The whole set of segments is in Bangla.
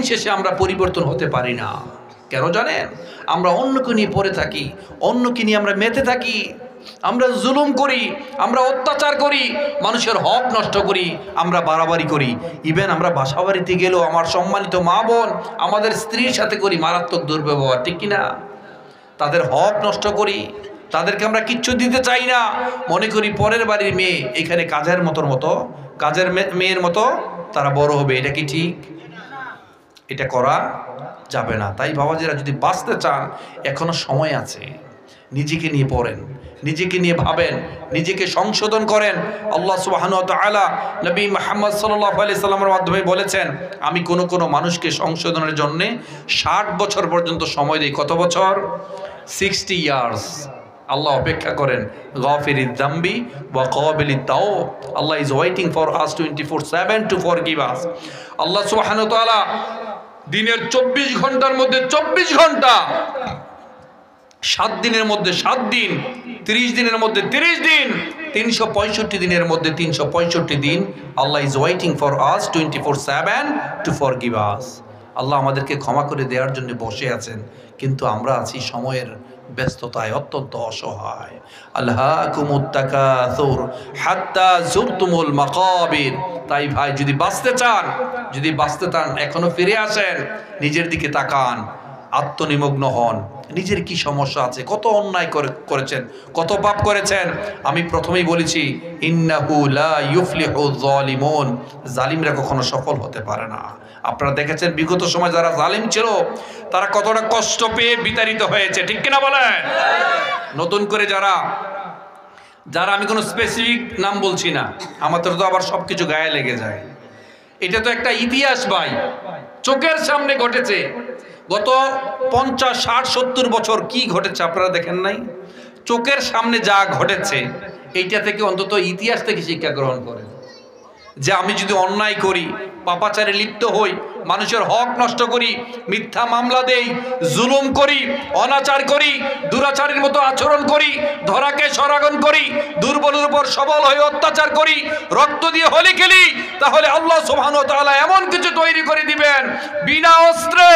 শেষে আমরা পরিবর্তন হতে পারি না। কেন জানেন? আমরা অন্যকে নিয়ে পড়ে থাকি, অন্যকে নিয়ে আমরা মেতে থাকি, আমরা জুলুম করি, আমরা অত্যাচার করি, মানুষের হক নষ্ট করি, আমরা বাড়াবাড়ি করি। ইভেন আমরা বাসা বাড়িতে গেলেও আমার সম্মানিত মা বোন, আমাদের স্ত্রীর সাথে করি মারাত্মক দুর্ব্যবহার, ঠিক কিনা? তাদের হক নষ্ট করি, তাদেরকে আমরা কিচ্ছু দিতে চাই না, মনে করি পরের বাড়ির মেয়ে এখানে কাজের মেয়ের মতো তারা বড় হবে। এটা কি ঠিক? এটা করা যাবে না। তাই বাবাজিরা, যদি বাঁচতে চান এখনো সময় আছে, নিজেকে নিয়ে পড়েন, নিজেকে নিয়ে ভাবেন, নিজেকে সংশোধন করেন। আল্লাহ সুবহানাহু ওয়া তাআলা নবী মুহাম্মদ সাল্লাল্লাহু আলাইহি সাল্লামের মাধ্যমে বলেছেন, আমি কোন মানুষকে সংশোধনের জন্য 60 বছর পর্যন্ত সময় দিই। কত বছর? 60 ইয়ার্স। আল্লাহ অপেক্ষা করেন, গাফিরিদ যামবি ওয়া কাবিলিত তাওব। Allah is waiting for us 24/7 to forgive us. Allah সুবহানাহু ওয়া তাআলা দিনের 24 ঘন্টার মধ্যে 24 ঘন্টা, 7 দিনের মধ্যে 7 দিন, 30 দিনের মধ্যে 30 দিন, 365 দিনের মধ্যে 365 দিন Allah is waiting for us 24/7 to forgive us. Allah আমাদেরকে ক্ষমা করে দেওয়ার জন্য বসে আছেন, কিন্তু আমরা আছি সময়ের ব্যস্ততায় অত্যন্ত অসহায়। আলহাকুমুত তাকাসুর হাত্তা যুরতুমুল মাকাবির। তাই ভাই, যদি বাঁচতে চান এখনো ফিরে আসেন, নিজের দিকে তাকান, আত্মনিমগ্ন হন, নিজের কি সমস্যা আছে, কত অন্যায় করেছেন, কত পাপ করেছেন। আমি প্রথমেই বলেছি, ইন্নাহু লা ইউফলিহু যালিমুন, জালিমরা কখনো সফল হতে পারে না। আপনারা দেখেছেন বিগত সময় যারা জালিম ছিল তারা কতটা কষ্ট পেয়ে বিতাড়িত হয়েছে, ঠিক কিনা বলেন? নতুন করে যারা আমি কোনো স্পেসিফিক নাম বলছি না, আমাদের তো আবার সবকিছু গায়ে লেগে যায়। এটা তো একটা ইতিহাস ভাই, চোখের সামনে ঘটেছে। গত 50, 60, 70 বছর কি ঘটেছে আপনারা দেখেন নাই? চোখের সামনে যা ঘটেছে, এইটা থেকে অন্তত ইতিহাস থেকে শিক্ষা গ্রহণ করেন, যে আমি যদি অন্যায় করি, পাপাচারে লিপ্ত হই, মানুষের হক নষ্ট করি, মিথ্যা মামলা দেই, জুলুম করি, অনাচার করি, দুরাচারের মতো আচরণ করি, ধরাকে সরাগন করি, দুর্বলের উপর সবল হয়ে অত্যাচার করি, রক্ত দিয়ে হোলি খেলি, তাহলে আল্লাহ সুবহানাহু ওয়া তাআলা এমন কিছু তৈরি করে দিবেন, বিনা অস্ত্রে,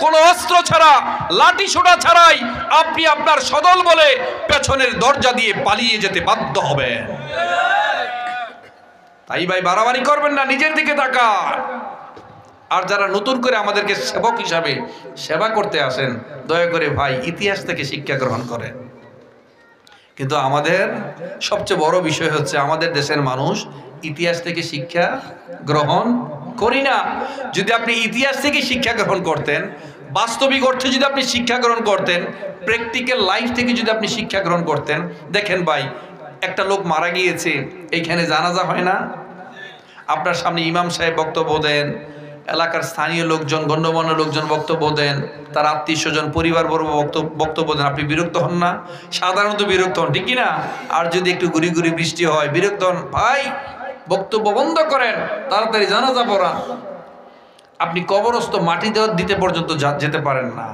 কোনো অস্ত্র ছাড়া, লাঠি সোটা ছাড়াই আপনি আপনার সদল বলে পেছনের দরজা দিয়ে পালিয়ে যেতে বাধ্য হবেন। তাই ভাই, বাড়াবাড়ি করবেন না, নিজের দিকে তাকান। আর যারা নতুন করে আমাদেরকে সেবক হিসাবে সেবা করতে আসেন, দয়া করে ভাই ইতিহাস থেকে শিক্ষা গ্রহণ করেন। কিন্তু আমাদের সবচেয়ে বড় বিষয় হচ্ছে, আমাদের দেশের মানুষ ইতিহাস থেকে শিক্ষা গ্রহণ করি না। যদি আপনি ইতিহাস থেকে শিক্ষা গ্রহণ করতেন, বাস্তবিক অর্থে যদি আপনি শিক্ষা গ্রহণ করতেন, প্র্যাকটিক্যাল লাইফ থেকে যদি আপনি শিক্ষা গ্রহণ করতেন, দেখেন ভাই, একটা লোক মারা গিয়েছে, এইখানে জানাজা হয় না, আপনার সামনে ইমাম সাহেব বক্তব্য দেন, এলাকার স্থানীয় লোকজন, গণ্যমান্য লোকজন বক্তব্য দেন, তার আত্মীয় স্বজন পরিবারবর্গ বক্তব্য দেন, আপনি বিরক্ত হন না? সাধারণত বিরক্ত হন, ঠিক কিনা? আর যদি একটু গুড়ি গুড়ি বৃষ্টি হয়, বিরক্ত হন। ভাই, বক্তব্য বন্ধ করেন, তাড়াতাড়ি জানাজা পড়ান। আপনি কবরস্থ মাটি দিতে পর্যন্ত যেতে পারেন না,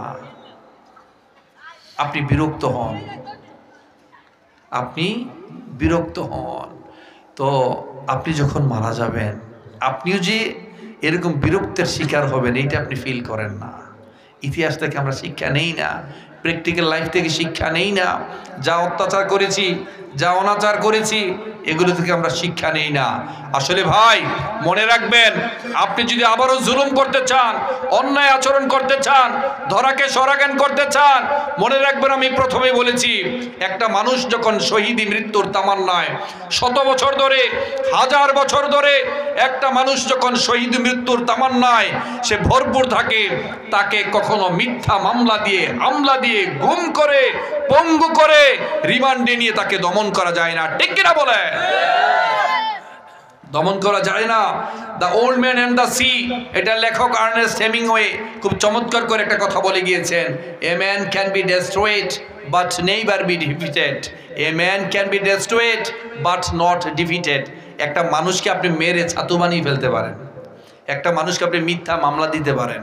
আপনি বিরক্ত হন, আপনি বিরক্ত হন। তো আপনি যখন মারা যাবেন, আপনিও যে এরকম বিরক্তের শিকার হবেন, এইটা আপনি ফিল করেন না। ইতিহাস থেকে আমরা শিক্ষা নেই না, প্র্যাকটিক্যাল লাইফ থেকে শিক্ষা নেই না। যা অত্যাচার করেছি, যা অনাচার করেছি, এগুলো থেকে আমরা শিক্ষা নেই না। আসলে ভাই, মনে রাখবেন, আপনি যদি আবারও জুলুম করতে চান, অন্যায় আচরণ করতে চান, ধরাকে সরাগান করতে চান, মনে রাখবেন, আমি প্রথমেই বলেছি, একটা মানুষ যখন শহীদি মৃত্যুর তামান্নায় 100 বছর ধরে, 1000 বছর ধরে একটা মানুষ যখন শহীদি মৃত্যুর তামান্নায় সে ভরপুর থাকে, তাকে কখনো মিথ্যা মামলা দিয়ে, হামলা দিয়ে, গুম করে, পঙ্গু করে, রিমান্ডে নিয়ে তাকে দমন করা যায় না, ঠিক কিনা বলে? দমন করা যায় না। The old man and the sea, এটা লেখক আর্নেস্ট হেমিংওয়ে খুব চমৎকার করে একটা কথা বলে গিয়েছেন, a man can be destroyed but never be defeated, a man can be destroyed but not defeated. একটা মানুষকে আপনি মেরে ছাতু বানিয়ে ফেলতে পারেন, একটা মানুষকে আপনি মিথ্যা মামলা দিতে পারেন,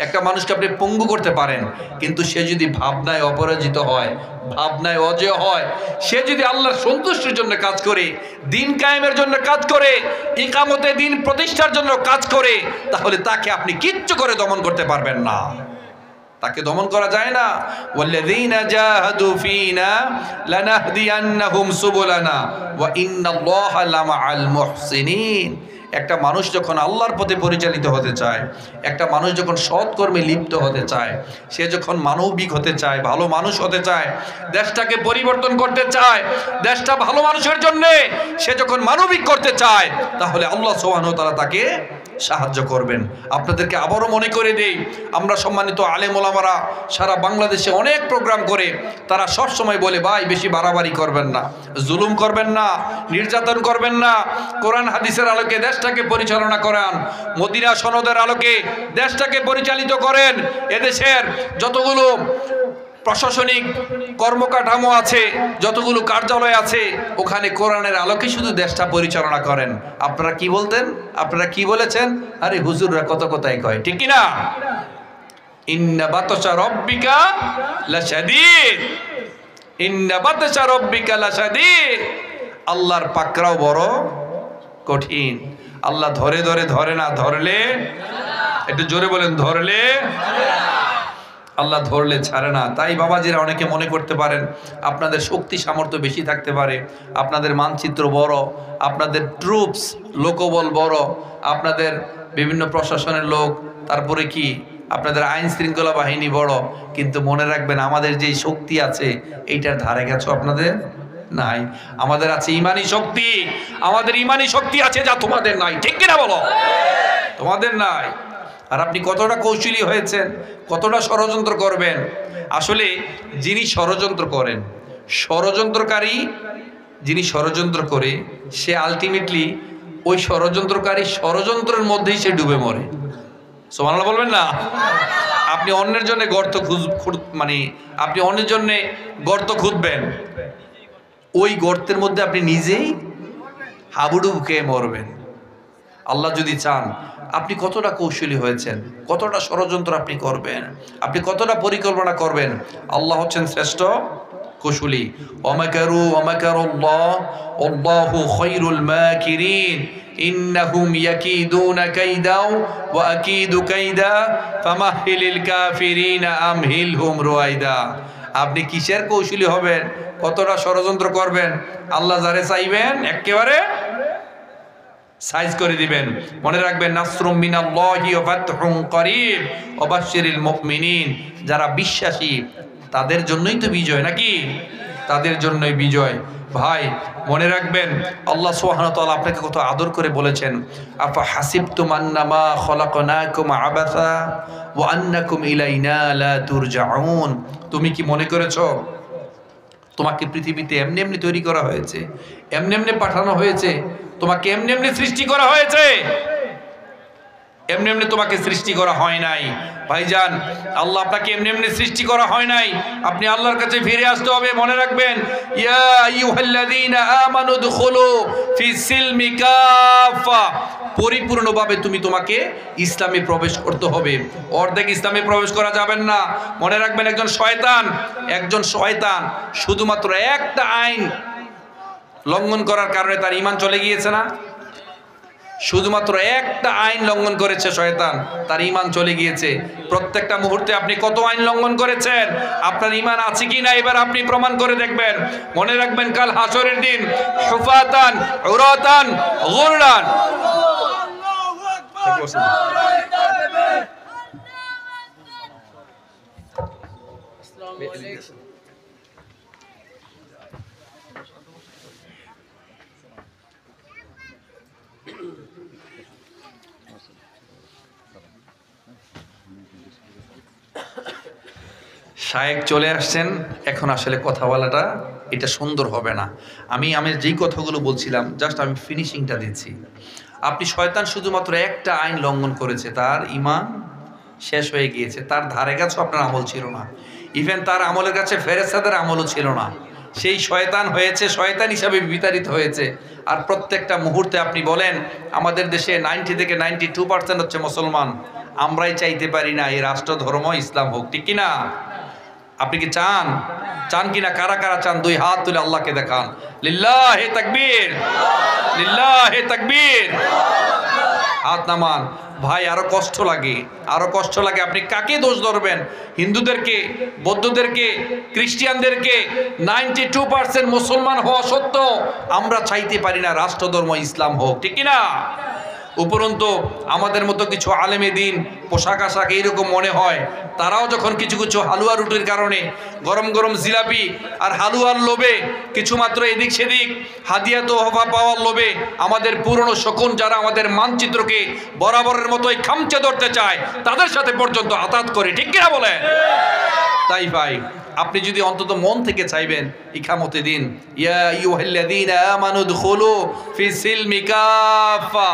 একটা মানুষকে আপনি পঙ্গু করতে পারেন, কিন্তু সে যদি ভাবনায় অপরাজিত হয়, ভাবনায় অজেয় হয়, সে যদি আল্লাহর সন্তুষ্টির জন্য কাজ করে, দিন কায়েমের জন্য কাজ করে, ইকামতে দিন প্রতিষ্ঠার জন্য কাজ করে, তাহলে তাকে আপনি কিচ্ছু করে দমন করতে পারবেন না। তাকে দমন করা যায় না। ওয়াল্লাযীনা জাহাদু ফীনা লানাহদিয়ান্নাহুম সুবুলানা ওয়া ইন্নাল্লাহা লামাআল মুহসিনিন। একটা মানুষ যখন আল্লাহর পথে পরিচালিত হতে চায়, একটা মানুষ যখন সৎকর্মে লিপ্ত হতে চায়, সে যখন মানবিক হতে চায়, ভালো মানুষ হতে চায়, দেশটাকে পরিবর্তন করতে চায়, দেশটা ভালো মানুষের জন্যে সে যখন মানবিক করতে চায়, তাহলে আল্লাহ সুবহানাহু ওয়া তাআলা তাকে সাহায্য করবেন। আপনাদেরকে আবারও মনে করে দেই, আমরা সম্মানিত আলেম ওলামারা সারা বাংলাদেশে অনেক প্রোগ্রাম করে, তারা সব সময় বলে, ভাই বেশি বাড়াবাড়ি করবেন না, জুলুম করবেন না, নির্যাতন করবেন না, কোরআন হাদিসের আলোকে দেশটাকে পরিচালনা করান, মদিনা সনদের আলোকে দেশটাকে পরিচালিত করেন। এদেশের যতগুলো প্রশাসনিক কর্মকাঠামো আছে, যতগুলো কার্যালয় আছে, ওখানে কোরআনের আলোকে শুধু দেশটা পরিচালনা করেন। আপনারা কি বলতেন? আপনারা কি বলেছেন? আরে হুজুররা কত কথাই কয়, ঠিক কি না? ইন্না বাতশা রব্বিকা লাশাদীদ, ইন্না বাতশা রব্বিকা লাশাদীদ। আল্লাহর পাকড়াও বড় কঠিন। আল্লাহ ধরে ধরে ধরে না, ধরলে, একটু জোরে বলেন, ধরলে, আল্লাহ ধরলে ছাড়ে না। তাই বাবাজিরা অনেকে মনে করতে পারেন আপনাদের শক্তি সামর্থ্য বেশি থাকতে পারে, আপনাদের মানচিত্র বড়, আপনাদের ট্রুপস লোকবল বড়, আপনাদের বিভিন্ন প্রশাসনের লোক, তারপরে কি আপনাদের আইন শৃঙ্খলা বাহিনী বড়, কিন্তু মনে রাখবেন আমাদের যেই শক্তি আছে এইটার ধারে গেছো আপনাদের নাই। আমাদের আছে ইমানি শক্তি, আমাদের ইমানি শক্তি আছে যা তোমাদের নাই, ঠিক কিনা বলো? তোমাদের নাই। আর আপনি কতটা কৌশলী হয়েছেন, কতটা ষড়যন্ত্র করবেন। আসলে যিনি ষড়যন্ত্র করেন, ষড়যন্ত্রকারী যিনি ষড়যন্ত্র করে, সে আলটিমেটলি ওই ষড়যন্ত্রকারী ষড়যন্ত্রের মধ্যেই সে ডুবে মরে। সুবহানাল্লাহ বলবেন না? আপনি অন্যের জন্য গর্ত মানে আপনি অন্যের জন্য গর্ত খুঁজবেন, ওই গর্তের মধ্যে আপনি নিজেই হাবুডুবু খেয়ে মরবেন। আল্লাহ যদি চান, আপনি কতটা কৌশলী হয়েছেন, কতটা ষড়যন্ত্র আপনি করবেন, আপনি কতটা পরিকল্পনা করবেন, আল্লাহ হচ্ছেন শ্রেষ্ঠ কৌশলী। ওয়ামাকারু ওয়ামাকারুল্লাহ আল্লাহু খায়রুল মাকিরিন ইন্নাহুম ইয়াকিদুনা কাইদাও ওয়া আকিদু কাইদা ফামাহহিলিল কাফিরিনা আমহিলহুম রুয়াইদা। আপনি কিসের কৌশলী হবেন, কতটা ষড়যন্ত্র করবেন, আল্লাহ যারে চাইবেন একেবারে সাইজ করে দিবেন। মনে রাখবেন, নাসরুম মিনাল্লাহি ওয়া ফাতহুন করিব ওয়া বাশশিরিল মুমিনিন। যারা বিশ্বাসী তাদের জন্যই তো বিজয়, নাকি? তাদের জন্যই বিজয়। ভাই মনে রাখবেন, আল্লাহ সুবহানাহু ওয়া তাআলা আপনাকে কত আদর করে বলেছেন, আফা হাসিবতুম আন্নামা খলাকনাকুম আবাসা ওয়া আন্নাকুম ইলাইনা লা তুরজাউন। তুমি কি মনে করেছো তোমাকে পৃথিবীতে এমনি এমনি তৈরি করা হয়েছে, এমনি এমনি পাঠানো হয়েছে, তোমাকে এমনি এমনি সৃষ্টি করা হয়েছে? এমনি এমনি তোমাকে সৃষ্টি করা হয় নাই ভাইজান। আল্লাহ আপনাকে এমনি এমনি সৃষ্টি করা হয় নাই। আপনি আল্লাহর কাছে ফিরে আসতে হবে। মনে রাখবেন, ইয়া আইয়ুহাল্লাযীনা আমানু দুখুলু ফিস সিলমি কাফা। পরিপূর্ণভাবে তোমাকে ইসলামে প্রবেশ করতে হবে, অর্ধেক ইসলামে প্রবেশ করা যাবেন না। মনে রাখবেন, একজন শয়তান শুধুমাত্র একটা আইন লঙ্ঘন করার কারণে তার ঈমান চলে গিয়েছে না? শুধুমাত্র একটা আইন লঙ্ঘন করেছে শয়তান, তার ঈমান চলে গিয়েছে। প্রত্যেকটা মুহূর্তে আপনি কত আইন লঙ্ঘন করেছেন, আপনার ঈমান আছে কি না এবার আপনি প্রমাণ করে দেখবেন। মনে রাখবেন, কাল হাসরের দিন হুফাতান উরাতান গুররান। শায়েক চলে আসছেন, এখন আসলে কথা বলাটা এটা সুন্দর হবে না। আমি যেই কথাগুলো বলছিলাম জাস্ট আমি ফিনিশিংটা দিচ্ছি। আপনি শয়তান শুধুমাত্র একটা আইন লঙ্ঘন করেছে, তার ঈমান শেষ হয়ে গিয়েছে, তার ধারে কাছেও আপনার আমল ছিল না, ইভেন তার আমলের কাছে ফেরেশতাদের আমলও ছিল না। সেই শয়তান হয়েছে, শয়তান হিসাবে বিতাড়িত হয়েছে। আর প্রত্যেকটা মুহূর্তে আপনি বলেন আমাদের দেশে 90 থেকে 92% হচ্ছে মুসলমান। আমরাই চাইতে পারি না এই রাষ্ট্র ধর্ম ইসলাম হোক, ঠিক কিনা? আপনি কি চান? চান কিনা? কারা কারা চান? দুই হাত তুলে আল্লাহকে দেখান। লিল্লাহে তাকবীর, লিল্লাহে তাকবীর। হাত নামান। ভাই আরো কষ্ট লাগে, আরো কষ্ট লাগে। আপনি কাকে দোষ ধরবেন? হিন্দুদেরকে, বৌদ্ধদেরকে, খ্রিস্টানদেরকে? 92% মুসলমান হওয়া সত্ত্বেও আমরা চাইতে পারি না রাষ্ট্রধর্ম ইসলাম হোক, ঠিক কিনা? উপরন্তু আমাদের মতো কিছু আলেমে দিন পোশাক আশাক এইরকম মনে হয়, তারাও যখন কিছু কিছু হালুয়া রুটির কারণে, গরম গরম জিলাপি আর হালুয়ার লোভে, কিছুমাত্র এদিক সেদিক হাদিয়া তোহফা পাওয়ার লোভে আমাদের পুরনো শকুন যারা আমাদের মানচিত্রকে বরাবরের মতোই খামচে ধরতে চায়, তাদের সাথে পর্যন্ত আতাত করে, ঠিক কিনা বলে? তাই ভাই আপনি যদি অন্তত মন থেকে চাইবেন ইকামতে দিন, ইয়া আইয়ুহাল্লাযীনা আমানু দুখুলু ফিস সিলমি কাফা।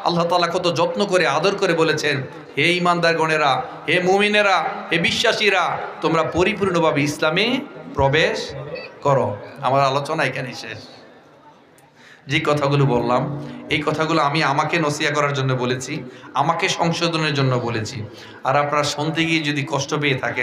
আল্লাহ তাআলা কত যত্ন করে আদর করে বলেছেন, হে ঈমানদারগণেরা, হে মুমিনেরা, হে বিশ্বাসীরা, তোমরা পরিপূর্ণভাবে ইসলামে প্রবেশ করো। আমার আলোচনা এখানে শেষ। যে কথাগুলো বললাম এই কথাগুলো আমি আমাকে নসিহা করার জন্য বলেছি, আমাকে সংশোধনের জন্য বলেছি। আর আপনারা শুনতে গিয়ে যদি কষ্ট পেয়ে থাকেন